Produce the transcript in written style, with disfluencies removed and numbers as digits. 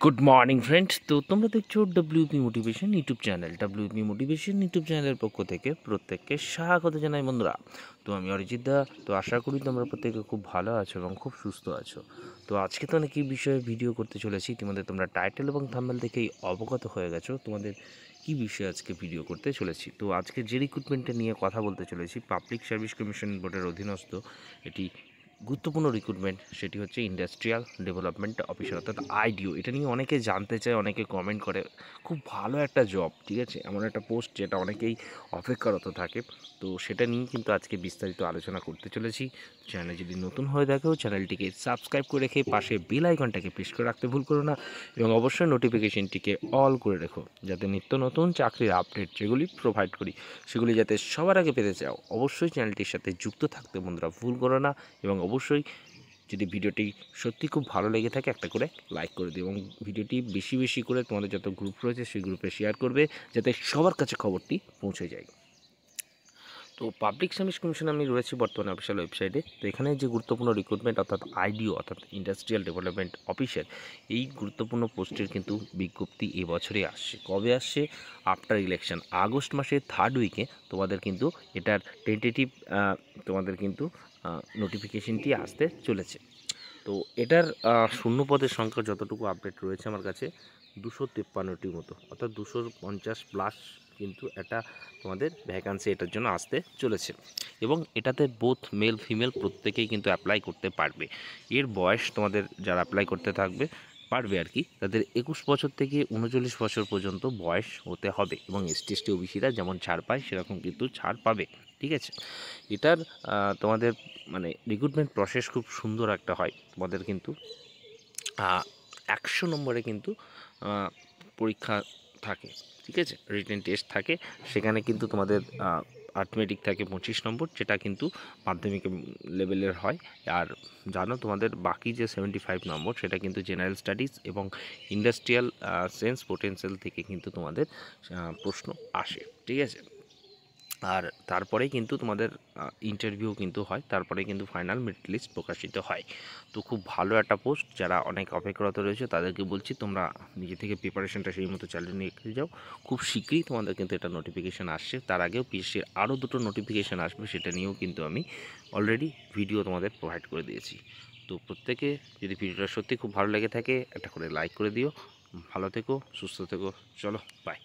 Good morning friends. তো তোমরা দেখছো WP motivation YouTube channel. WP motivation YouTube চ্যানেলের পক্ষ থেকে প্রত্যেককে স্বাগত জানাই বন্ধুরা। তো আমি অরিজিৎ দা। তো আশা করি তোমরা প্রত্যেকে খুব ভালো আছো এবং খুব সুস্থ আছো। তো আজকে তো অনেক বিষয়ে ভিডিও করতে চলেছি। ইতিমধ্যে তোমরা টাইটেল এবং থাম্বনেল দেখেই অবগত হয়ে গেছো তোমাদের কী বিষয়ে আজকে ভিডিও করতে চলেছি। তো আজকে যে রিক্রুটমেন্টটা নিয়ে কথা বলতে চলেছি, পাবলিক সার্ভিস কমিশন বোর্ডের অধীনস্থ এটি গুরুত্বপূর্ণ রিক্রুটমেন্ট, সেটি হচ্ছে ইন্ডাস্ট্রিয়াল ডেভেলপমেন্ট অফিসার অর্থাৎ আইডিও। এটা নিয়ে অনেকে জানতে চায়, অনেকে কমেন্ট করে। খুব ভালো একটা জব, ঠিক আছে, এমন একটা পোস্ট যেটা অনেকেই অপেক্ষারত থাকে। তো সেটা নিয়ে কিন্তু আজকে বিস্তারিত আলোচনা করতে চলেছি। চ্যানেল যদি নতুন হয়ে দেখো, চ্যানেলটিকে সাবস্ক্রাইব করে রেখে পাশে বেল আইকনটাকে প্রেস করে রাখতে ভুল করো না, এবং অবশ্যই নোটিফিকেশনটিকে অল করে রেখো, যাতে নিত্য নতুন চাকরির আপডেট যেগুলি প্রোভাইড করি সেগুলি যাতে সবার আগে পেতে চাও। অবশ্যই চ্যানেলটির সাথে যুক্ত থাকতে বন্ধুরা ভুল করো না, এবং অবশ্যই যদি ভিডিওটি সত্যি খুব ভালো লেগে থাকে একটা করে লাইক করে দিও, এবং ভিডিওটি বেশি বেশি করে তোমাদের যত গ্রুপ রয়েছে সেই গ্রুপে শেয়ার করবে, যাতে সবার কাছে খবরটি পৌঁছে যায়। তো পাবলিক সার্ভিস কমিশন আমি রয়েছি বর্তমানে অফিসিয়াল ওয়েবসাইটে। তো এখানে যে গুরুত্বপূর্ণ রিক্রুটমেন্ট অর্থাৎ আইডিও অর্থাৎ ইন্ডাস্ট্রিয়াল ডেভেলপমেন্ট অফিসার, এই গুরুত্বপূর্ণ পোস্টের কিন্তু বিজ্ঞপ্তি এবছরে আসছে। কবে আসছে? আফটার ইলেকশন, আগস্ট মাসের থার্ড উইকে তোমাদের কিন্তু এটার টেন্টেটিভ তোমাদের কিন্তু নোটিফিকেশনটি আসতে চলেছে। তো এটার শূন্য পদের সংখ্যা যতটুকু আপডেট রয়েছে আমার কাছে 253টির মতো, অর্থাৎ 250 প্লাস কিন্তু এটা তোমাদের ভ্যাকান্সি এটার জন্য আসতে চলেছে। এবং এটাতে বোথ মেল ফিমেল প্রত্যেকেই কিন্তু অ্যাপ্লাই করতে পারবে। এর বয়স তোমাদের যারা অ্যাপ্লাই করতে থাকবে পারবে আর কি, তাদের 21 বছর থেকে 39 বছর পর্যন্ত বয়স হতে হবে, এবং এসটি এসটি ওবিসিরা যেমন ছাড় পায় সেরকম কিন্তু ছাড় পাবে, ঠিক আছে। এটার তোমাদের মানে রিক্রুটমেন্ট প্রসেস খুব সুন্দর একটা হয়। তোমাদের কিন্তু 100 নম্বরে কিন্তু পরীক্ষা থাকে, ঠিক আছে, রিটেন টেস্ট থাকে। সেখানে কিন্তু তোমাদের আর্থমেটিক থাকে 25 নম্বর, যেটা কিন্তু মাধ্যমিক লেভেলের হয়। আর জানো তোমাদের বাকি যে 75 নম্বর সেটা কিন্তু জেনারেল স্টাডিজ এবং ইন্ডাস্ট্রিয়াল সেন্স পোটেন্সিয়াল থেকে কিন্তু তোমাদের প্রশ্ন আসে, ঠিক আছে। আর তারপরেই কিন্তু তোমাদের ইন্টারভিউ কিন্তু হয়, তারপরে কিন্তু ফাইনাল মেরিট লিস্ট প্রকাশিত হয়। তো খুব ভালো একটা পোস্ট, যারা অনেক অপেক্ষারত রয়েছে তাদেরকে বলছি তোমরা নিজে থেকে প্রিপারেশনটা সেই মতো চালিয়ে নিয়ে যাও। খুব শীঘ্রই তোমাদের কিন্তু এটা নোটিফিকেশান আসছে। তার আগেও পিএসসির আরও দুটো নোটিফিকেশান আসবে, সেটা নিয়েও কিন্তু আমি অলরেডি ভিডিও তোমাদের প্রোভাইড করে দিয়েছি। তো প্রত্যেকে যদি ভিডিওটা সত্যি খুব ভালো লেগে থাকে একটা করে লাইক করে দিও। ভালো থেকো, সুস্থ থেকো, চলো বাই।